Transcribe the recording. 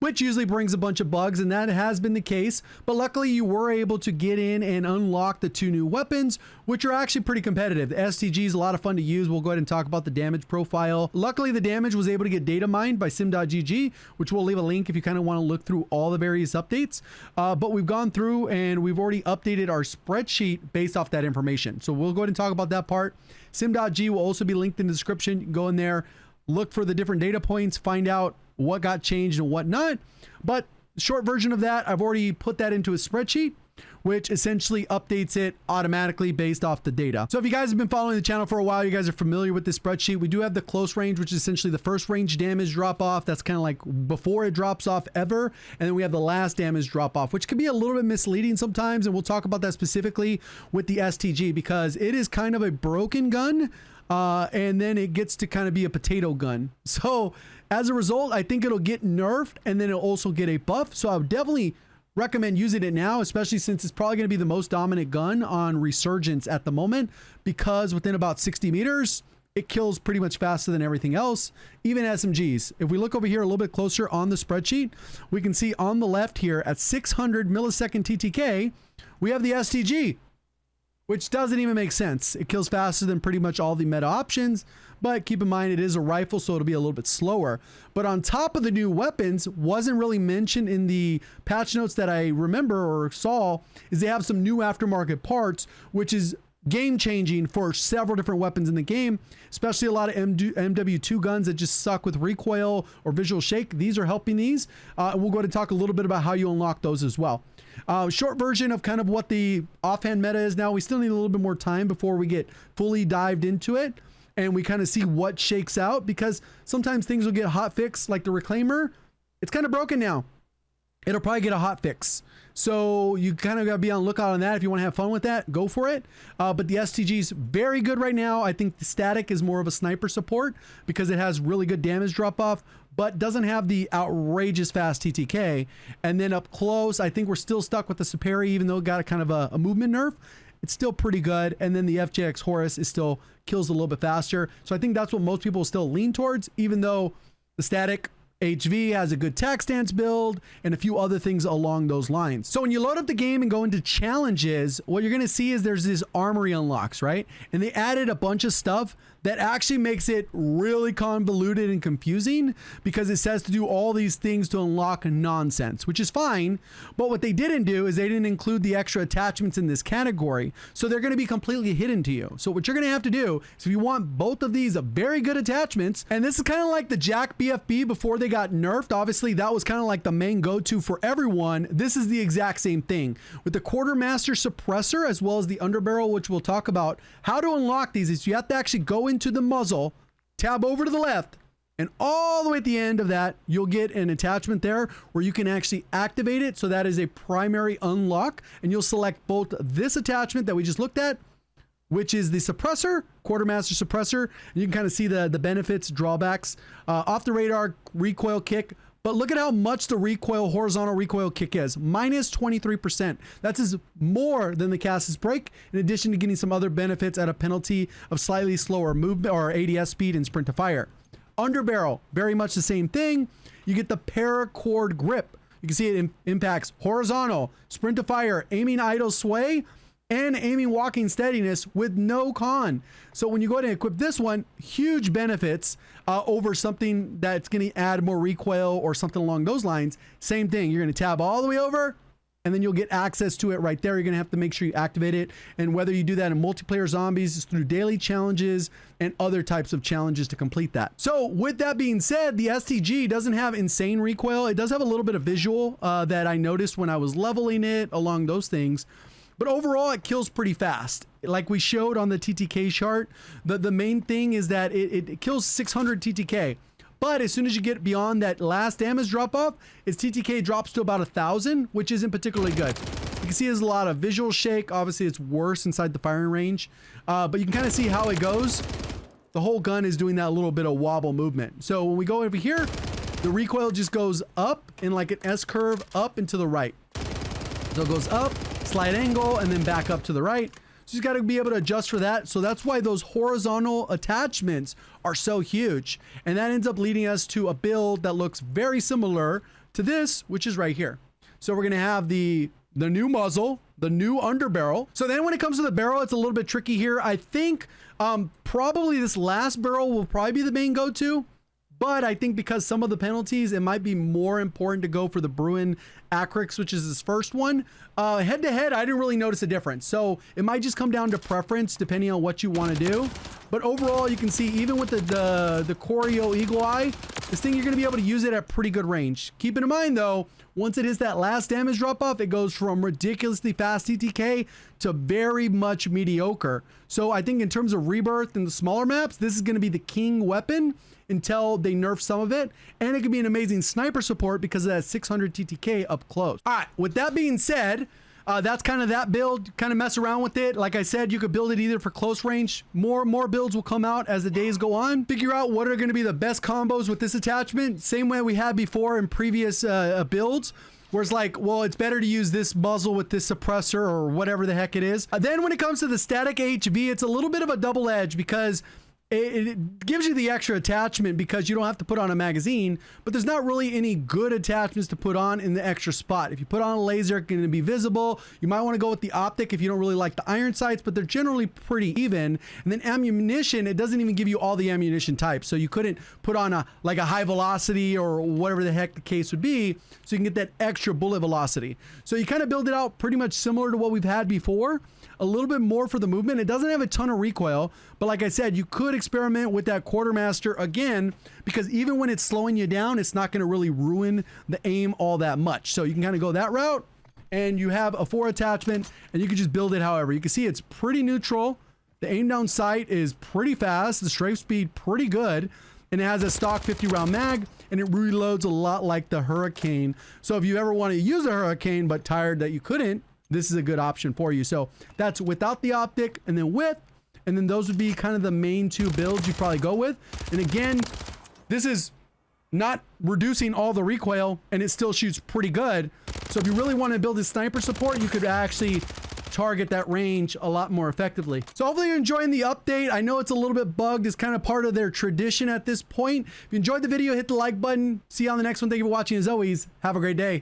which usually brings a bunch of bugs, and that has been the case. But luckily you were able to get in and unlock the 2 new weapons, which are actually pretty competitive. The STG is a lot of fun to use. We'll go ahead and talk about the damage profile. Luckily the damage was able to get data mined by sim.gg, which we'll leave a link if you kind of want to look through all the various updates. But we've gone through and we've already updated our spreadsheet based off that information. So we'll go ahead and talk about that part. Sim.g will also be linked in the description. You can go in there, look for the different data points, find out what got changed and what not. But the short version of that, I've already put that into a spreadsheet, which essentially updates it automatically based off the data. So if you guys have been following the channel for a while, you guys are familiar with this spreadsheet. We do have the close range, which is essentially the first range damage drop off. That's kind of like before it drops off ever. And then we have the last damage drop off, which can be a little bit misleading sometimes. And we'll talk about that specifically with the STG because it is kind of a broken gun. And then it gets to kind of be a potato gun. So as a result, I think it'll get nerfed and then it'll also get a buff. So I would definitely recommend using it now, especially since it's probably going to be the most dominant gun on Resurgence at the moment, because within about 60 meters, it kills pretty much faster than everything else, even SMGs. If we look over here a little bit closer on the spreadsheet, we can see on the left here at 600 millisecond TTK, we have the STG, which doesn't even make sense. It kills faster than pretty much all the meta options, but keep in mind it is a rifle, so it'll be a little bit slower. But on top of the new weapons, wasn't really mentioned in the patch notes that I remember or saw, is they have some new aftermarket parts, which is game changing for several different weapons in the game, especially a lot of MW2 guns that just suck with recoil or visual shake. These are helping these. And we'll go ahead and talk a little bit about how you unlock those as well. Short version of kind of what the offhand meta is now. We still need a little bit more time before we get fully dived into it and we kind of see what shakes out, because sometimes things will get hot fixed, like the Reclaimer. It's kind of broken now. It'll probably get a hot fix. So you kind of got to be on the lookout on that. If you want to have fun with that, go for it. But the STG is very good right now. I think the static is more of a sniper support because it has really good damage drop off, but doesn't have the outrageous fast TTK. And then up close, I think we're still stuck with the Superi, even though it got a kind of a movement nerf. It's still pretty good. And then the FJX Horus is still kills a little bit faster. So I think that's what most people still lean towards, even though the static HV has a good tac stance build and a few other things along those lines. So when you load up the game and go into challenges, what you're going to see is there's this armory unlocks, right? And they added a bunch of stuff that actually makes it really convoluted and confusing, because it says to do all these things to unlock nonsense, which is fine. But what they didn't do is they didn't include the extra attachments in this category. So they're going to be completely hidden to you. So what you're going to have to do is, if you want both of these very good attachments, and this is kind of like the Jack BFB before they got nerfed. Obviously that was kind of like the main go-to for everyone. This is the exact same thing with the Quartermaster suppressor as well as the underbarrel, which we'll talk about. How to unlock these is you have to actually go into the muzzle, tab over to the left, and all the way at the end of that, you'll get an attachment there where you can actually activate it. So that is a primary unlock, and you'll select both this attachment that we just looked at, which is the suppressor, Quartermaster suppressor. And you can kind of see the benefits, drawbacks, off the radar recoil kick. But look at how much the recoil, horizontal recoil kick is, minus 23%. That's more than the Cassis break, in addition to getting some other benefits at a penalty of slightly slower movement or ADS speed and sprint to fire. Underbarrel, very much the same thing. You get the paracord grip. You can see it impacts horizontal, sprint to fire, aiming idle sway, and aiming walking steadiness with no con. So when you go ahead and equip this one, huge benefits over something that's going to add more recoil or something along those lines. Same thing, you're going to tab all the way over and then you'll get access to it right there. You're going to have to make sure you activate it. And whether you do that in multiplayer zombies, through daily challenges and other types of challenges to complete that. So with that being said, the STG doesn't have insane recoil. It does have a little bit of visual that I noticed when I was leveling it, along those things. But overall, it kills pretty fast. Like we showed on the TTK chart, the main thing is that it kills 600 TTK. But as soon as you get beyond that last damage drop off, its TTK drops to about 1,000, which isn't particularly good. You can see there's a lot of visual shake. Obviously, it's worse inside the firing range. But you can kind of see how it goes. The whole gun is doing that little bit of wobble movement. So when we go over here, the recoil just goes up in like an S curve up and to the right. So it goes up, slight angle, and then back up to the right. So you got to be able to adjust for that. So that's why those horizontal attachments are so huge. And that ends up leading us to a build that looks very similar to this, which is right here. So we're going to have the new muzzle, the new underbarrel. So then when it comes to the barrel, it's a little bit tricky here. I think probably this last barrel will probably be the main go-to. But I think because some of the penalties, it might be more important to go for the Bruin Acrix, which is his first one. Head to head, I didn't really notice a difference. So it might just come down to preference depending on what you want to do. But overall, you can see even with the Corio Eagle Eye, this thing, you're going to be able to use it at pretty good range. Keep in mind though, once it hits that last damage drop off, it goes from ridiculously fast TTK to very much mediocre. So I think in terms of rebirth and the smaller maps, this is going to be the king weapon until they nerf some of it. And it can be an amazing sniper support because of that 600 TTK up close. All right, with that being said, that's kind of that build. Kind of mess around with it. Like I said, you could build it either for close range. More builds will come out as the days go on. Figure out what are going to be the best combos with this attachment. Same way we had before in previous builds. Where it's like, well, it's better to use this muzzle with this suppressor or whatever the heck it is. Then when it comes to the static HV, it's a little bit of a double edge because it gives you the extra attachment because you don't have to put on a magazine, but there's not really any good attachments to put on in the extra spot. If you put on a laser, it's going to be visible. You might want to go with the optic if you don't really like the iron sights, but they're generally pretty even. And then ammunition, it doesn't even give you all the ammunition types. So you couldn't put on a high velocity or whatever the heck the case would be, so you can get that extra bullet velocity. So you kind of build it out pretty much similar to what we've had before. A little bit more for the movement. It doesn't have a ton of recoil, but like I said, you could experiment with that quartermaster again, because even when it's slowing you down, it's not going to really ruin the aim all that much. So you can kind of go that route, and you have a 4 attachment, and you can just build it however. You can see it's pretty neutral. The aim down sight is pretty fast. The strafe speed pretty good, and it has a stock 50 round mag, and it reloads a lot like the Hurricane. So if you ever want to use a Hurricane but tired that you couldn't, this is a good option for you. So that's without the optic, and then with, and then those would be kind of the main 2 builds you probably go with. And again, this is not reducing all the recoil, and it still shoots pretty good. So if you really want to build a sniper support, you could actually target that range a lot more effectively. So hopefully you're enjoying the update. I know it's a little bit bugged. It's kind of part of their tradition at this point. If you enjoyed the video, hit the like button. See you on the next one. Thank you for watching. As always, have a great day.